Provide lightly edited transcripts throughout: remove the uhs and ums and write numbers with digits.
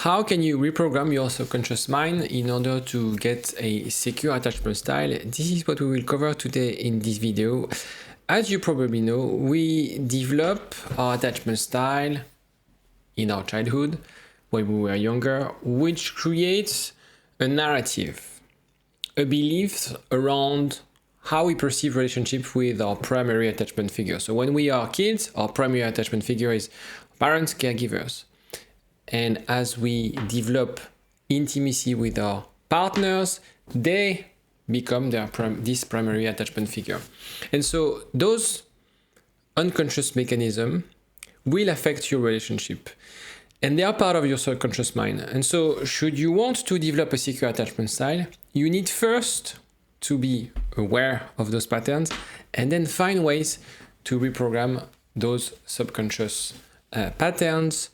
How can you reprogram your subconscious mind in order to get a secure attachment style? This is what we will cover today in this video. As you probably know, we develop our attachment style in our childhood when we were younger, which creates a narrative, a belief around how we perceive relationships with our primary attachment figure. So when we are kids, our primary attachment figure is parents, caregivers. And as we develop intimacy with our partners, they become this primary attachment figure. And so those unconscious mechanisms will affect your relationship. And they are part of your subconscious mind. And so should you want to develop a secure attachment style, you need first to be aware of those patterns and then find ways to reprogram those subconscious patterns,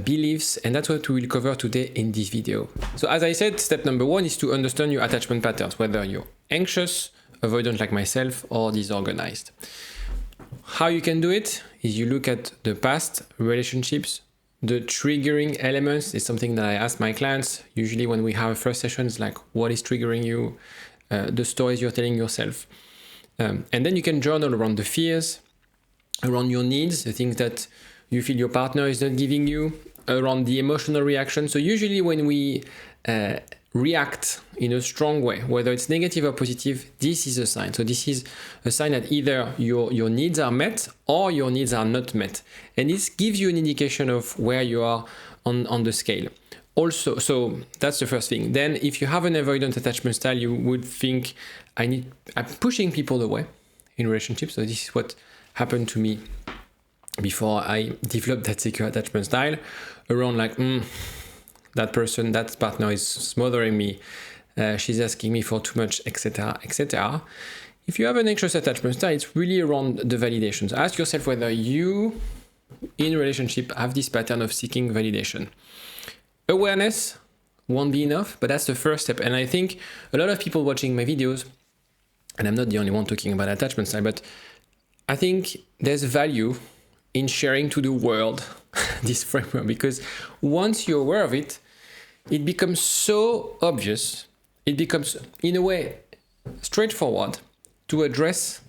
beliefs, and that's what we will cover today in this video. So as I said, step number one is to understand your attachment patterns, whether you're anxious, avoidant like myself, or disorganized. How you can do it is you look at the past relationships. The triggering elements is something that I ask my clients. Usually when we have a first session, it's like, what is triggering you? The stories you're telling yourself. And then you can journal around the fears, around your needs, the things that you feel your partner is not giving you, around the emotional reaction. So usually when we react in a strong way, whether it's negative or positive, this is a sign. So this is a sign that either your needs are met or your needs are not met. And this gives you an indication of where you are on the scale. Also, so that's the first thing. Then if you have an avoidant attachment style, you would think, I'm pushing people away in relationships. So this is what happened to me before I developed that secure attachment style, around like, that person, that partner is smothering me, she's asking me for too much, etc., etc. If you have an anxious attachment style, it's really around the validations. Ask yourself whether you, in a relationship, have this pattern of seeking validation. Awareness won't be enough, but that's the first step. And I think a lot of people watching my videos, and I'm not the only one talking about attachment style, but I think there's value in sharing to the world this framework, because once you're aware of it, it becomes so obvious, it becomes, in a way, straightforward to address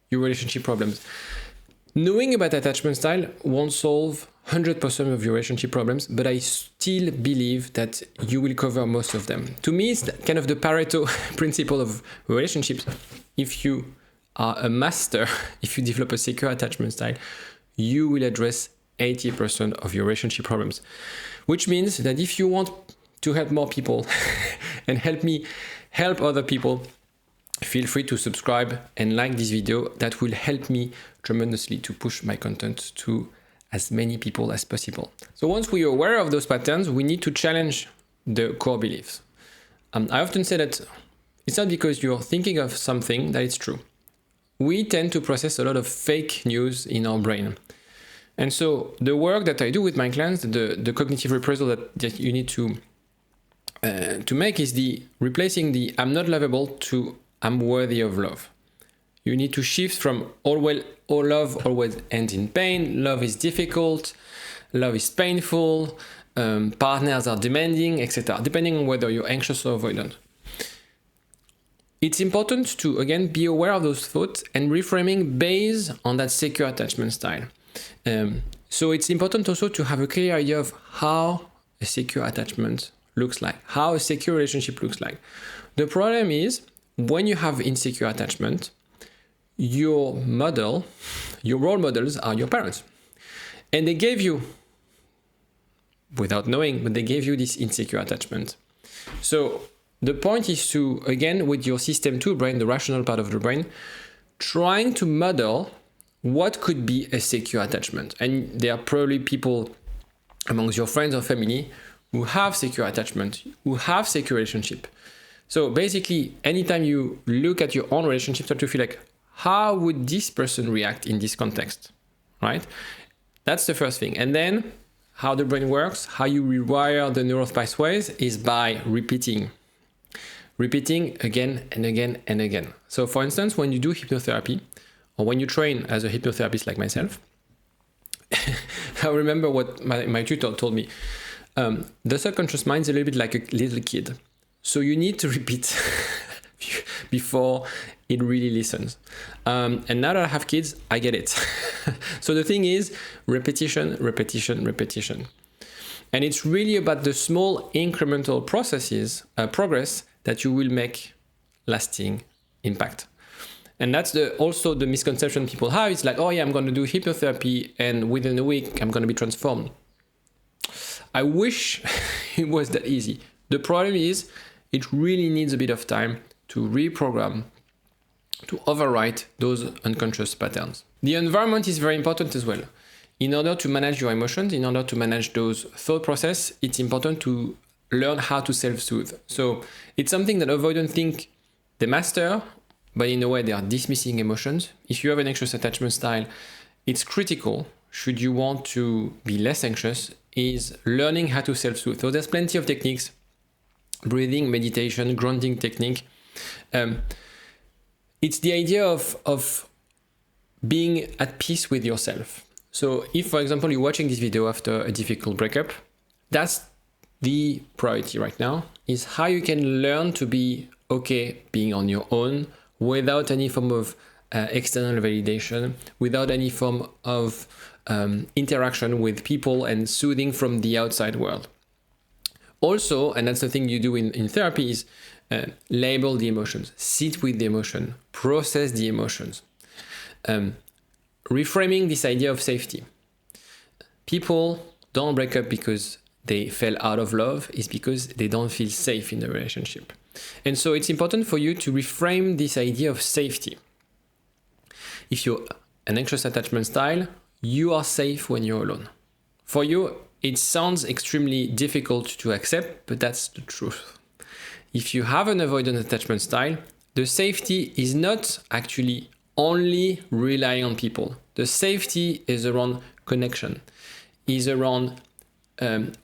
your relationship problems. Knowing about attachment style won't solve 100% of your relationship problems, but I still believe that you will cover most of them. To me, it's kind of the Pareto principle of relationships. If you are a master, if you develop a secure attachment style, you will address 80% of your relationship problems. Which means that if you want to help more people and help me help other people, feel free to subscribe and like this video. That will help me tremendously to push my content to as many people as possible. So once we are aware of those patterns, we need to challenge the core beliefs. I often say that it's not because you're thinking of something that it's true. We tend to process a lot of fake news in our brain. And so the work that I do with my clients, the cognitive reprisal that you need to make is replacing the I'm not lovable to I'm worthy of love. You need to shift from all love always ends in pain, love is difficult, love is painful, partners are demanding, etc., depending on whether you're anxious or avoidant. It's important to, again, be aware of those thoughts and reframing based on that secure attachment style. So it's important also to have a clear idea of how a secure attachment looks like, how a secure relationship looks like. The problem is, when you have insecure attachment, your role models are your parents. And they gave you, without knowing, but they gave you this insecure attachment. So the point is to, again, with your system 2 brain, the rational part of the brain, trying to model what could be a secure attachment. And there are probably people amongst your friends or family who have secure attachment, who have secure relationship. So basically, anytime you look at your own relationship, start to feel like, how would this person react in this context, right? That's the first thing. And then how the brain works, how you rewire the neural pathways is by repeating again and again and again. So for instance, when you do hypnotherapy, or when you train as a hypnotherapist like myself, I remember what my tutor told me. The subconscious mind is a little bit like a little kid. So you need to repeat before it really listens. And now that I have kids, I get it. So the thing is repetition, repetition, repetition. And it's really about the small incremental progress that you will make lasting impact. And that's also the misconception people have. It's like, oh yeah, I'm going to do hypnotherapy and within a week, I'm going to be transformed. I wish it was that easy. The problem is it really needs a bit of time to reprogram, to overwrite those unconscious patterns. The environment is very important as well. In order to manage your emotions, in order to manage those thought process, it's important to learn how to self-soothe. So it's something that avoidant think they master, but in a way they are dismissing emotions. If you have an anxious attachment style, it's critical, should you want to be less anxious, is learning how to self-soothe. So there's plenty of techniques, breathing, meditation, grounding technique. It's the idea of being at peace with yourself. So if, for example, you're watching this video after a difficult breakup, that's the priority right now, is how you can learn to be okay being on your own without any form of external validation, without any form of interaction with people and soothing from the outside world. Also, and that's the thing you do in therapy, is label the emotions, sit with the emotion, process the emotions. Reframing this idea of safety. People don't break up because they fell out of love, it's because they don't feel safe in the relationship. And so it's important for you to reframe this idea of safety. If you're an anxious attachment style, you are safe when you're alone. For you, it sounds extremely difficult to accept, but that's the truth. If you have an avoidant attachment style, the safety is not actually only relying on people. The safety is around connection, is around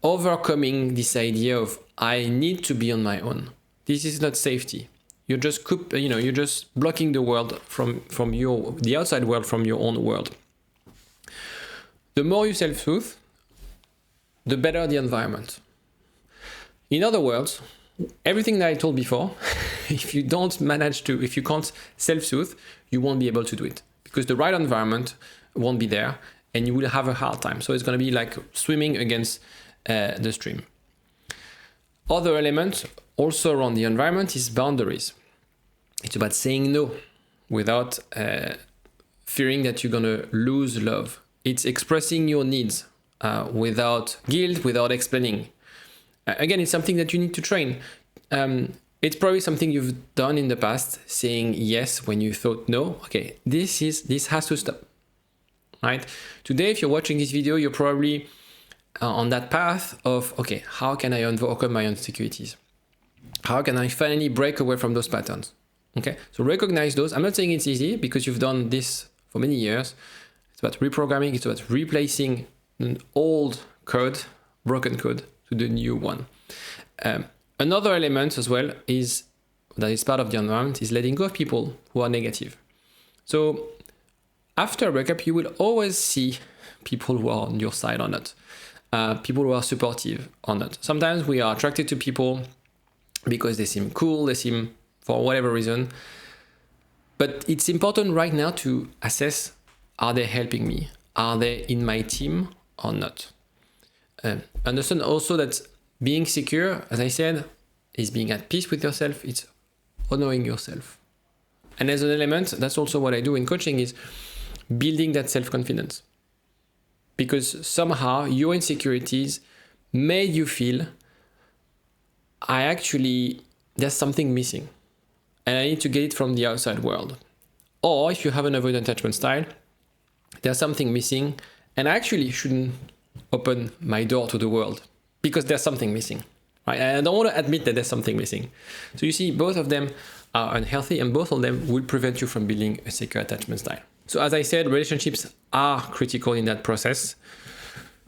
overcoming this idea of I need to be on my own. This is not safety. You're just you're just blocking the world from the outside world from your own world. The more you self-soothe, the better the environment. In other words, everything that I told before, if you can't self-soothe, you won't be able to do it because the right environment won't be there and you will have a hard time. So it's going to be like swimming against the stream. Other element also around the environment is boundaries. It's about saying no without fearing that you're going to lose love. It's expressing your needs without guilt, without explaining. Again, it's something that you need to train. It's probably something you've done in the past, saying yes when you thought no. Okay, this has to stop, right? Today, if you're watching this video, you're probably on that path of, okay, how can I overcome my insecurities? How can I finally break away from those patterns? Okay, so recognize those. I'm not saying it's easy because you've done this for many years. It's about reprogramming. It's about replacing an old code, broken code, to the new one. Another element as well that is part of the environment is letting go of people who are negative. So after a breakup, you will always see people who are on your side or not, people who are supportive or not. Sometimes we are attracted to people because they seem cool, they seem for whatever reason. But it's important right now to assess, are they helping me? Are they in my team or not? Understand also that being secure, as I said, is being at peace with yourself. It's honoring yourself. And as an element, that's also what I do in coaching, is building that self-confidence. Because somehow your insecurities made you feel, there's something missing. And I need to get it from the outside world. Or if you have an avoidant attachment style, there's something missing and I actually shouldn't open my door to the world because there's something missing, right? And I don't want to admit that there's something missing. So you see, both of them are unhealthy and both of them will prevent you from building a secure attachment style. So as I said, relationships are critical in that process.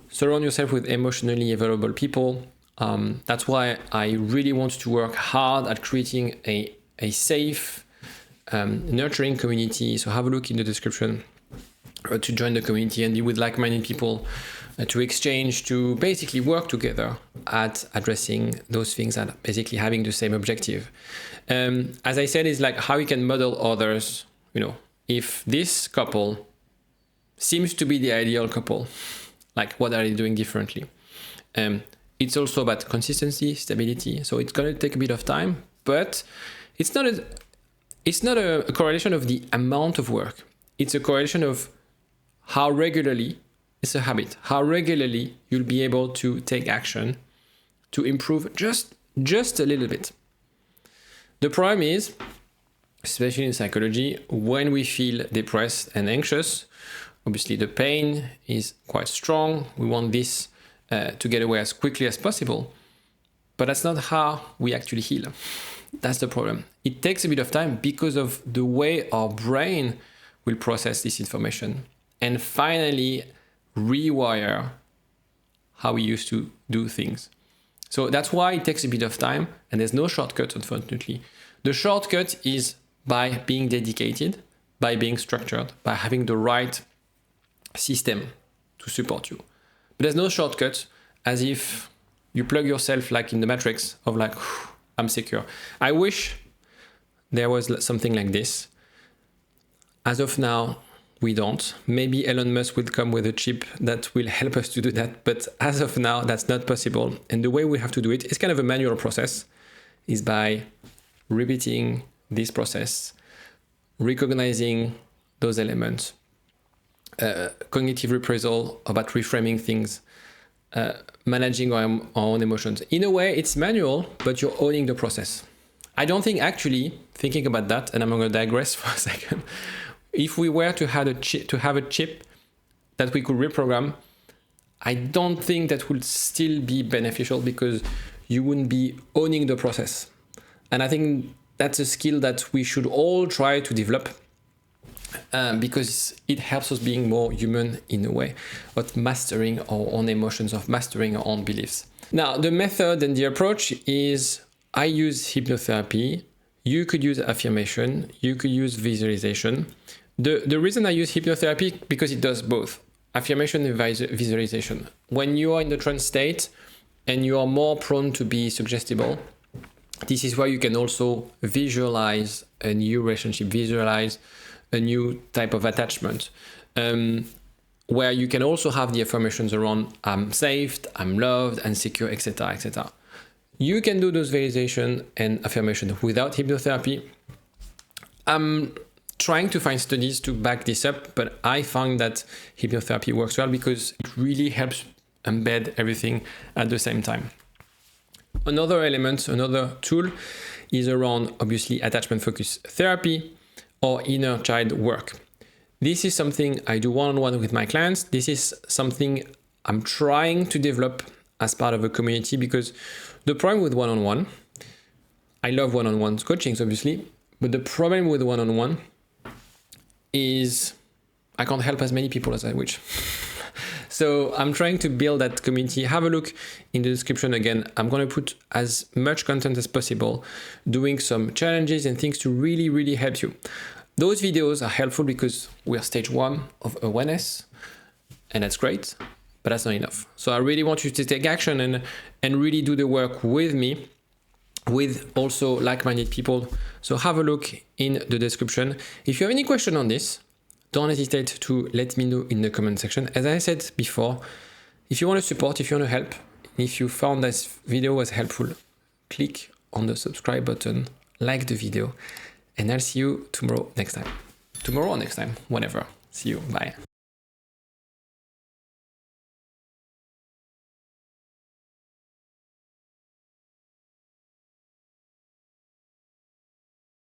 Surround yourself with emotionally available people. That's why I really want to work hard at creating a safe, nurturing community. So have a look in the description to join the community and be with like-minded people to exchange, to basically work together at addressing those things and basically having the same objective. As I said, it's like how you can model others. You know, if this couple seems to be the ideal couple, like what are they doing differently? It's also about consistency, stability. So it's going to take a bit of time, but it's not a correlation of the amount of work. It's a correlation of how regularly, it's a habit, how regularly you'll be able to take action to improve just a little bit. The problem is, especially in psychology, when we feel depressed and anxious, obviously the pain is quite strong. We want this to get away as quickly as possible, but that's not how we actually heal. That's the problem. It takes a bit of time because of the way our brain will process this information and finally rewire how we used to do things. So that's why it takes a bit of time, and there's no shortcut, unfortunately. The shortcut is by being dedicated, by being structured, by having the right system to support you. But there's no shortcut, as if you plug yourself like in the Matrix of like, I'm secure. I wish there was something like this. As of now, we don't. Maybe Elon Musk will come with a chip that will help us to do that. But as of now, that's not possible. And the way we have to do it is kind of a manual process, is by repeating this process, recognizing those elements, cognitive reprisal about reframing things, managing our own emotions. In a way, it's manual, but you're owning the process. I don't think actually, thinking about that, and I'm going to digress for a second, if we were to have a chip that we could reprogram, I don't think that would still be beneficial because you wouldn't be owning the process. And I think that's a skill that we should all try to develop because it helps us being more human in a way, of mastering our own emotions, of mastering our own beliefs. Now, the method and the approach is I use hypnotherapy. You could use affirmation. You could use visualization. The reason I use hypnotherapy, because it does both affirmation and visualization. When you are in the trance state and you are more prone to be suggestible, this is where you can also visualize a new relationship, visualize a new type of attachment, where you can also have the affirmations around I'm safe, I'm loved, and secure, etc., etc. You can do those visualization and affirmation without hypnotherapy. I'm trying to find studies to back this up, but I found that hypnotherapy works well because it really helps embed everything at the same time. Another element, another tool is around obviously attachment focus therapy or inner child work. This is something I do one-on-one with my clients. This is something I'm trying to develop as part of a community because the problem with one-on-one, I love one-on-one coachings obviously, but the problem with one-on-one is I can't help as many people as I wish. So I'm trying to build that community. Have a look in the description again. I'm going to put as much content as possible, doing some challenges and things to really, really help you. Those videos are helpful because we are stage 1 of awareness, and that's great, but that's not enough. So I really want you to take action and really do the work with me, with also like-minded people. So have a look in the description. If you have any question on this, don't hesitate to let me know in the comment section. As I said before, if you want to support, if you want to help, if you found this video was helpful, click on the subscribe button, like the video, and I'll see you tomorrow or next time, whenever. See you, bye.